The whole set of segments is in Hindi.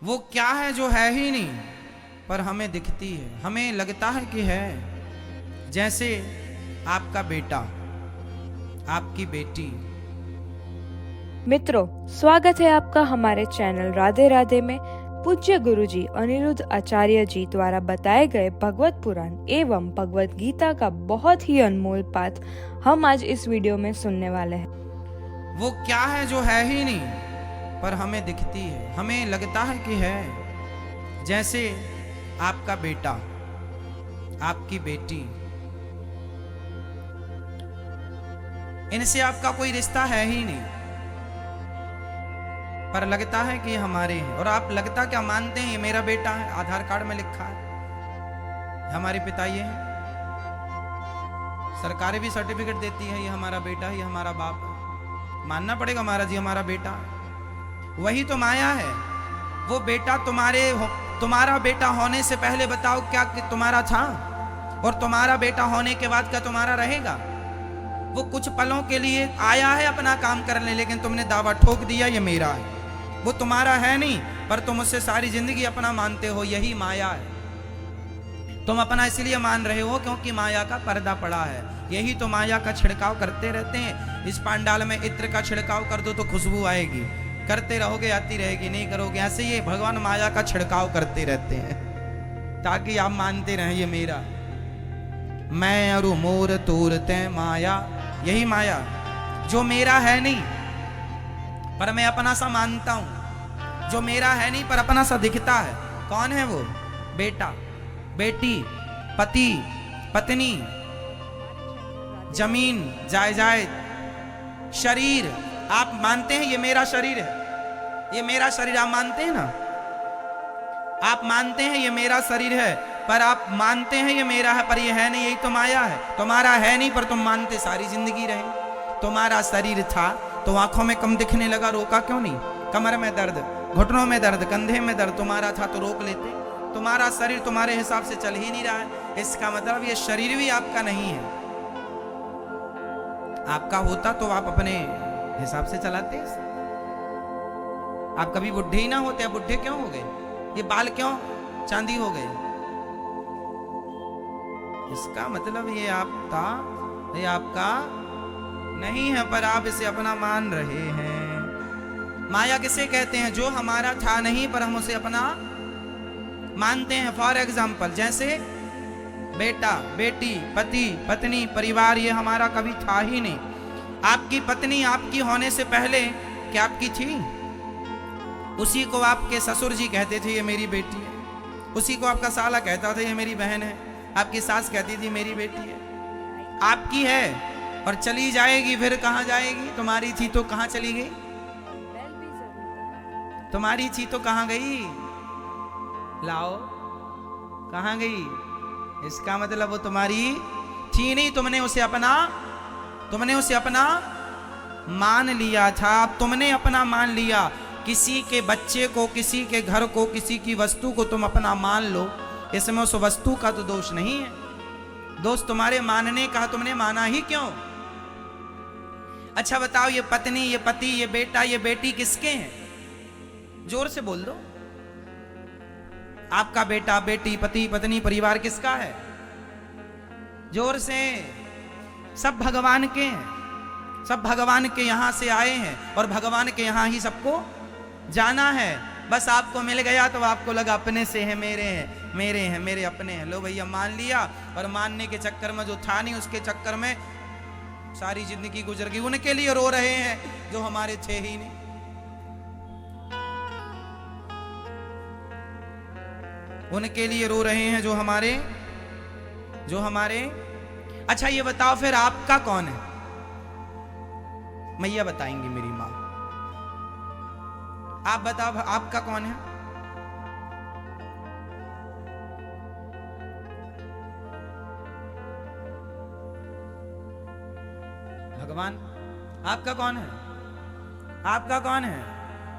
वो क्या है जो है ही नहीं, पर हमें दिखती है, हमें लगता है कि है। जैसे आपका बेटा, आपकी बेटी। मित्रों, स्वागत है आपका हमारे चैनल राधे राधे में। पूज्य गुरुजी अनिरुद्ध आचार्य जी द्वारा बताए गए भगवत पुराण एवं भगवत गीता का बहुत ही अनमोल पाठ हम आज इस वीडियो में सुनने वाले हैं। वो क्या है जो है ही नहीं, पर हमें दिखती है, हमें लगता है कि है। जैसे आपका बेटा, आपकी बेटी। इनसे आपका कोई रिश्ता है ही नहीं, पर लगता है कि हमारे हैं। और आप लगता क्या मानते हैं? ये मेरा बेटा है, आधार कार्ड में लिखा है, हमारे पिता ये हैं, सरकार भी सर्टिफिकेट देती है ये हमारा बेटा है, ये हमारा बाप है। मानना पड़ेगा महाराज जी हमारा बेटा है। वही तो माया है। वो बेटा तुम्हारा बेटा होने से पहले बताओ क्या कि तुम्हारा था, और तुम्हारा बेटा होने के बाद क्या तुम्हारा रहेगा? वो कुछ पलों के लिए आया है अपना काम करने, लेकिन तुमने दावा ठोक दिया ये मेरा है। वो तुम्हारा है नहीं, पर तुम उससे सारी जिंदगी अपना मानते हो। यही माया है। तुम अपना इसलिए मान रहे हो क्योंकि माया का पर्दा पड़ा है। यही तो माया का छिड़काव करते रहते हैं। इस पांडाल में इत्र का छिड़काव कर दो तो खुशबू आएगी, करते रहोगे आती रहेगी, नहीं करोगे ऐसे ये भगवान माया का छिड़काव करते रहते हैं ताकि आप मानते रहें ये मेरा। मैं अरु मोर तोरते माया, यही माया जो मेरा है नहीं पर मैं अपना सा मानता हूं, जो मेरा है नहीं पर अपना सा दिखता है। कौन है वो? बेटा, बेटी, पति, पत्नी, जमीन, जायदाद, शरीर। आप मानते हैं ये मेरा शरीर है, ये मेरा शरीर आप मानते हैं ना? आप मानते हैं ये मेरा शरीर है, पर आप मानते हैं ये मेरा है पर ये है नहीं। यही तो माया है। तुम्हारा है नहीं पर तुम मानते सारी जिंदगी रहे। तुम्हारा शरीर था तो आंखों में कम दिखने लगा, रोका क्यों नहीं? कमर में दर्द, घुटनों में दर्द, कंधे में दर्द, तुम्हारा था तो रोक लेते। तुम्हारा शरीर तुम्हारे हिसाब से चल ही नहीं रहा है, इसका मतलब ये शरीर भी आपका नहीं है। आपका होता तो आप अपने हिसाब से चलाते। आप कभी बुढ़े ही ना होते। बुढ़े क्यों हो गए? ये बाल क्यों चांदी हो गए? इसका मतलब ये आप था, ये आपका नहीं है, पर आप इसे अपना मान रहे हैं। माया किसे कहते हैं? जो हमारा था नहीं पर हम उसे अपना मानते हैं। फॉर एग्जाम्पल, जैसे बेटा, बेटी, पति, पत्नी, परिवार, ये हमारा कभी था ही नहीं। आपकी पत्नी आपकी होने से पहले क्या आपकी थी? उसी को आपके ससुर जी कहते थे ये मेरी बेटी है, उसी को आपका साला कहता था ये मेरी बहन है, आपकी सास कहती थी मेरी बेटी है। आपकी है और चली जाएगी, फिर कहां जाएगी? तुम्हारी थी तो कहां चली गई? तुम्हारी थी तो कहां गई? लाओ, कहां गई? इसका मतलब वो तुम्हारी थी नहीं, तुमने उसे अपना मान लिया था। अब तुमने अपना मान लिया। किसी के बच्चे को, किसी के घर को, किसी की वस्तु को तुम अपना मान लो, इसमें उस वस्तु का तो दोष नहीं है। दोष तुम्हारे मानने का। तुमने माना ही क्यों? अच्छा बताओ, ये पत्नी, ये पति, ये बेटा, ये बेटी किसके हैं? जोर से बोल दो। आपका बेटा, बेटी, पति, पत्नी, परिवार किसका है? जोर से। सब भगवान के हैं। सब भगवान के यहां से आए हैं और भगवान के यहां ही सबको जाना है। बस आपको मिल गया तो आपको लगा अपने से है, मेरे हैं, मेरे हैं, मेरे अपने हैं। लो भैया मान लिया, और मानने के चक्कर में जो था नहीं उसके चक्कर में सारी जिंदगी गुजर गई। उनके लिए रो रहे हैं जो हमारे थे ही नहीं। उनके लिए रो रहे हैं जो हमारे। अच्छा ये बताओ फिर आपका कौन है? मैया बताएंगी, मेरी माँ। आप बताओ आपका कौन है? भगवान। आपका कौन है? आपका कौन है?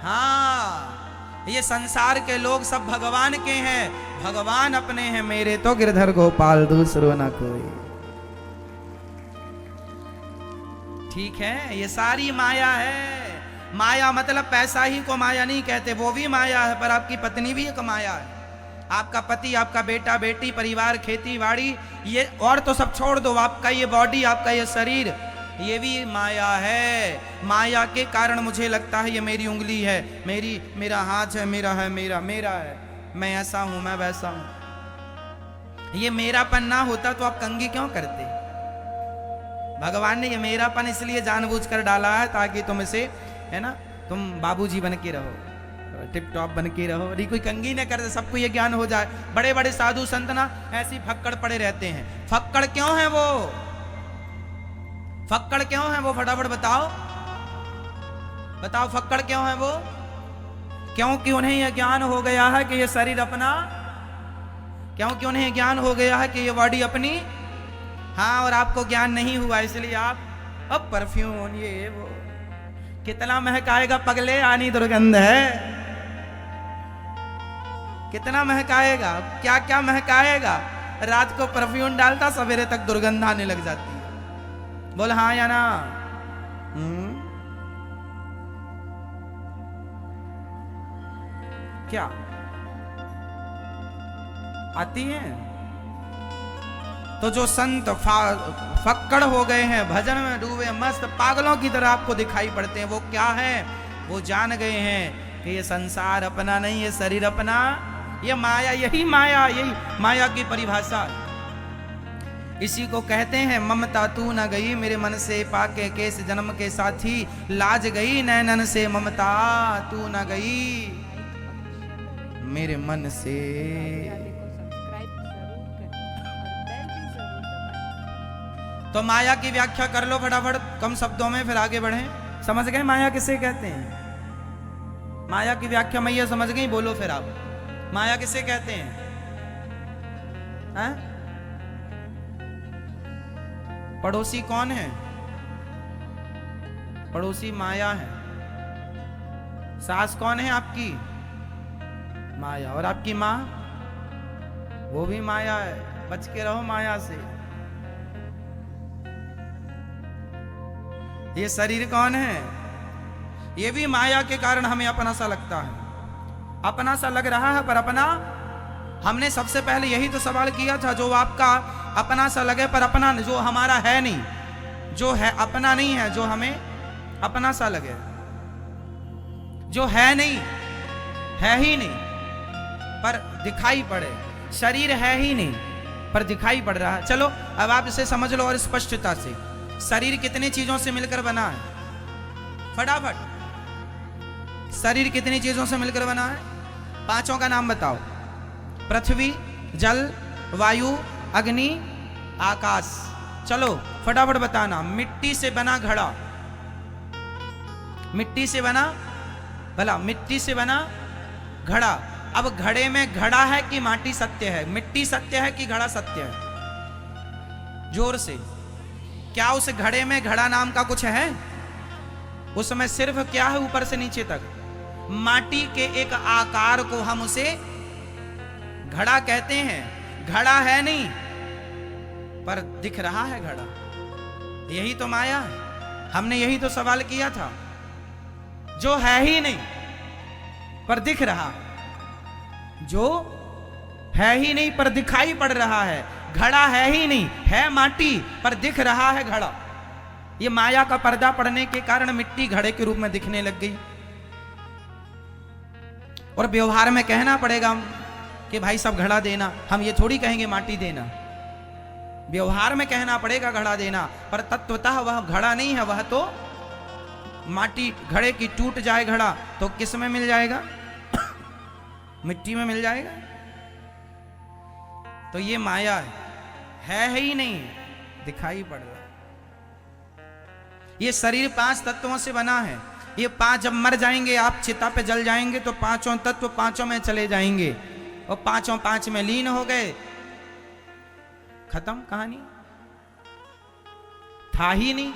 हाँ, ये संसार के लोग सब भगवान के हैं। भगवान अपने हैं, मेरे तो गिरधर गोपाल, दूसरो ना कोई। ठीक है, ये सारी माया है। माया मतलब पैसा ही को माया नहीं कहते, वो भी माया है, पर आपकी पत्नी भी एक माया है। आपका पति, आपका बेटा बेटी, परिवार, खेती बाड़ी, ये और तो सब छोड़ दो, आपका ये बॉडी, आपका ये शरीर, ये भी माया है। माया के कारण मुझे लगता है ये मेरी उंगली है, मेरा हाथ है, मेरा है, मैं ऐसा हूं, मैं वैसा हूं। ये मेरापन ना होता तो आप कंघी क्यों करते? भगवान ने ये मेरापन इसलिए जानबूझकर डाला है ताकि तुम इसे, है ना, तुम बाबूजी बन के रहो, टिप टॉप बन के रहो। अरे कोई कंघी न करे, सबको ये ज्ञान हो जाए। बड़े बड़े साधु संत ना ऐसी फक्कड़ पड़े रहते हैं। फक्कड़ क्यों है वो? फक्कड़ क्यों है वो? फटाफट बताओ, बताओ फक्कड़ क्यों है वो? क्योंकि उन्हें यह ज्ञान हो गया है कि ये शरीर अपना, क्योंकि उन्हें ज्ञान हो गया है कि ये बॉडी अपनी। हाँ, और आपको ज्ञान नहीं हुआ, इसलिए आप अब परफ्यूम ये वो कितना महकाएगा पगले, आनी दुर्गंध है। कितना महकाएगा, क्या क्या महकाएगा। रात को परफ्यूम डालता, सवेरे तक दुर्गंध आने लग जाती है। बोल हाँ या ना? क्या आती है? तो जो संत फक्कड़ हो गए हैं, भजन में डूबे, मस्त पागलों की तरह आपको दिखाई पड़ते हैं, वो क्या है? वो जान गए हैं कि ये संसार अपना नहीं, ये शरीर अपना, ये माया, यही माया, यही माया की परिभाषा। इसी को कहते हैं ममता तू न गई मेरे मन से, पाके केस जन्म के साथी, लाज गई नैनन से ममता तू न गई मेरे मन से। तो माया की व्याख्या कर लो फटाफट कम शब्दों में, फिर आगे बढ़ें। समझ गए माया किसे कहते हैं? माया की व्याख्या मैं ये समझ गई, बोलो फिर आप, माया किसे कहते हैं? पड़ोसी कौन है? पड़ोसी माया है। सास कौन है आपकी? माया। और आपकी माँ, वो भी माया है। बच के रहो माया से। ये शरीर कौन है? ये भी माया के कारण हमें अपना सा लगता है, अपना सा लग रहा है, पर अपना, हमने सबसे पहले यही तो सवाल किया था, जो आपका अपना सा लगे पर अपना, जो हमारा है नहीं, जो है अपना नहीं है, जो हमें अपना सा लगे, जो है नहीं, है ही नहीं पर दिखाई पड़े। शरीर है ही नहीं पर दिखाई पड़ रहा है। चलो अब आप इसे समझ लो और स्पष्टता से। शरीर कितनी चीजों से मिलकर बना है? फटाफट, शरीर कितनी चीजों से मिलकर बना है? पांचों का नाम बताओ। पृथ्वी, जल, वायु, अग्नि, आकाश। चलो फटाफट बताना। मिट्टी से बना घड़ा, मिट्टी से बना, भला मिट्टी से बना घड़ा। अब घड़े में घड़ा है कि माटी सत्य है? मिट्टी सत्य है कि घड़ा सत्य है? जोर से। क्या उस घड़े में घड़ा नाम का कुछ है? उसमें सिर्फ क्या है? ऊपर से नीचे तक माटी के एक आकार को हम उसे घड़ा कहते हैं। घड़ा है नहीं पर दिख रहा है घड़ा। यही तो माया है। हमने यही तो सवाल किया था, जो है ही नहीं पर दिख रहा, जो है ही नहीं पर दिखाई पड़ रहा है। घड़ा है ही नहीं, है माटी पर दिख रहा है घड़ा। ये माया का पर्दा पड़ने के कारण मिट्टी घड़े के रूप में दिखने लग गई। और व्यवहार में कहना पड़ेगा कि भाई सब घड़ा देना, हम ये थोड़ी कहेंगे माटी देना। व्यवहार में कहना पड़ेगा घड़ा देना, पर तत्वतः वह घड़ा नहीं है, वह तो माटी। घड़े की टूट जाए घड़ा तो किस में मिल जाएगा? मिट्टी में मिल जाएगा। तो ये माया है ही नहीं, दिखाई पड़ रहा। ये शरीर 5 तत्वों से बना है। ये 5 जब मर जाएंगे, आप चिता पे जल जाएंगे तो पांचों तत्व पांचों में चले जाएंगे और पांचों 5 में लीन हो गए। खत्म कहानी। था ही नहीं,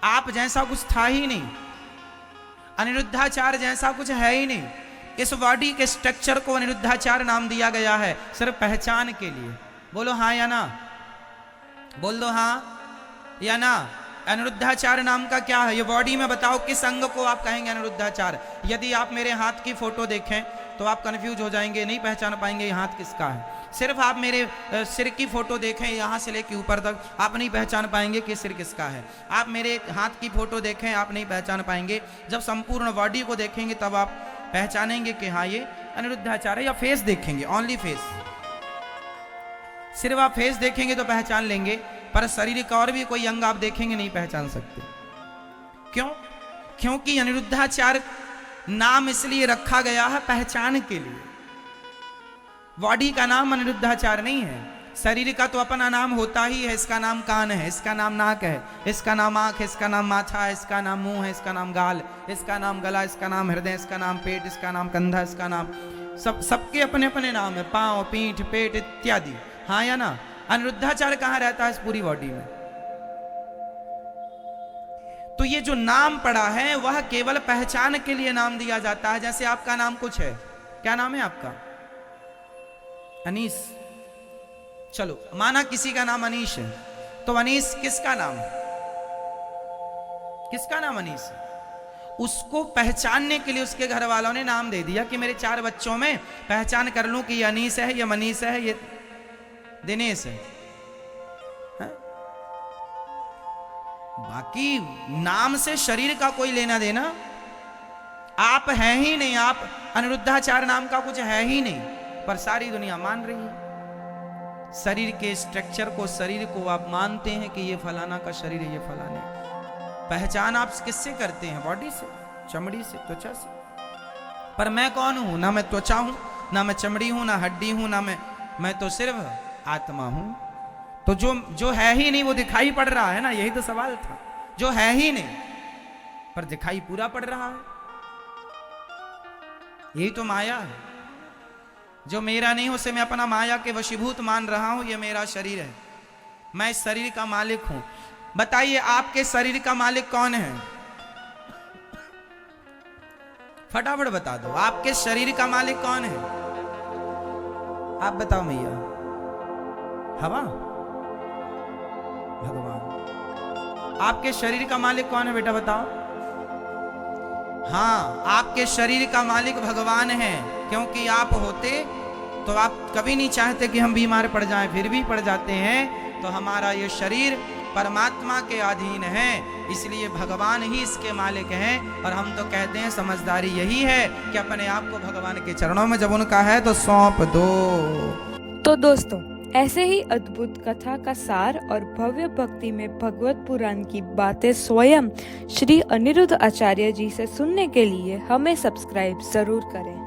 आप जैसा कुछ था ही नहीं, अनिरुद्धाचार जैसा कुछ है ही नहीं। इस बॉडी के स्ट्रक्चर को अनिरुद्धाचार नाम दिया गया है सिर्फ पहचान के लिए। बोलो हाँ या ना? बोल दो हाँ या ना। अनिरुद्धाचार्य नाम का क्या है? ये बॉडी में बताओ किस अंग को आप कहेंगे अनिरुद्धाचार्य? यदि आप मेरे हाथ की फोटो देखें तो आप कंफ्यूज हो जाएंगे, नहीं पहचान पाएंगे ये हाथ किसका है। सिर्फ आप मेरे सिर की फोटो देखें यहाँ से लेके ऊपर तक, आप नहीं पहचान पाएंगे कि सिर किसका है। आप मेरे हाथ की फोटो देखें, आप नहीं पहचान पाएंगे। जब संपूर्ण बॉडी को देखेंगे तब आप पहचानेंगे कि हाँ ये अनिरुद्धाचार्य। या फेस देखेंगे, ओनली फेस, सिर्फ आप फेस देखेंगे तो पहचान लेंगे, पर शरीर का और भी कोई अंग आप देखेंगे नहीं पहचान सकते। क्यों? क्योंकि अनिरुद्धाचार्य नाम इसलिए रखा गया है पहचान के लिए। बॉडी का नाम अनिरुद्धाचार्य नहीं है, शरीर का तो अपना नाम होता ही है। इसका नाम कान है, इसका नाम नाक है, इसका नाम आंख है, इसका नाम माथा है, इसका नाम मुंह है, इसका नाम गाल, इसका नाम गला, इसका नाम हृदय, इसका नाम पेट, इसका नाम कंधा, इसका नाम सबके अपने अपने नाम है, पांव, पीठ, पेट इत्यादि। हाँ या ना? अनिरुद्धाचार्य कहाँ रहता है? इस पूरी बॉडी में। तो ये जो नाम पड़ा है वह केवल पहचान के लिए नाम दिया जाता है। जैसे आपका नाम कुछ है, क्या नाम है आपका? अनीस। चलो माना किसी का नाम अनीश है, तो अनीस किसका नाम है? किसका नाम अनीस है? उसको पहचानने के लिए उसके घर वालों ने नाम दे दिया कि मेरे 4 बच्चों में पहचान कर लूं कि ये अनीस है, ये मनीष है, ये दिनेश है। बाकी नाम से शरीर का कोई लेना देना आप हैं ही नहीं। आप अनिरुद्धाचार्य नाम का कुछ है ही नहीं, पर सारी दुनिया मान रही है। शरीर के स्ट्रक्चर को, शरीर को आप मानते हैं कि ये फलाना का शरीर है, ये फलाने। पहचान आप किससे करते हैं? बॉडी से, चमड़ी से, त्वचा से। पर मैं कौन हूं? ना मैं त्वचा हूं, ना मैं चमड़ी हूं, ना हड्डी हूं, ना मैं तो सिर्फ आत्मा हूं। तो जो है ही नहीं वो दिखाई पड़ रहा है ना, यही तो सवाल था। जो है ही नहीं पर दिखाई पूरा पड़ रहा है, यही तो माया है। जो मेरा नहीं उसे मैं अपना माया के वशीभूत मान रहा हूं। ये मेरा शरीर है, मैं इस शरीर का मालिक हूं। बताइए आपके शरीर का मालिक कौन है? फटाफट बता दो, आपके शरीर का मालिक कौन है? आप बताओ मैया। हवा? भगवान। आपके शरीर का मालिक कौन है बेटा बताओ? हाँ, आपके शरीर का मालिक भगवान है। क्योंकि आप होते तो आप कभी नहीं चाहते कि हम बीमार पड़ जाएं, फिर भी पड़ जाते हैं। तो हमारा ये शरीर परमात्मा के अधीन है, इसलिए भगवान ही इसके मालिक हैं। और हम तो कहते हैं समझदारी यही है कि अपने आप को भगवान के चरणों में जब उनका है तो सौंप दो। तो दोस्तों, ऐसे ही अद्भुत कथा का सार और भव्य भक्ति में भगवत पुराण की बातें स्वयं श्री अनिरुद्ध आचार्य जी से सुनने के लिए हमें सब्सक्राइब जरूर करें।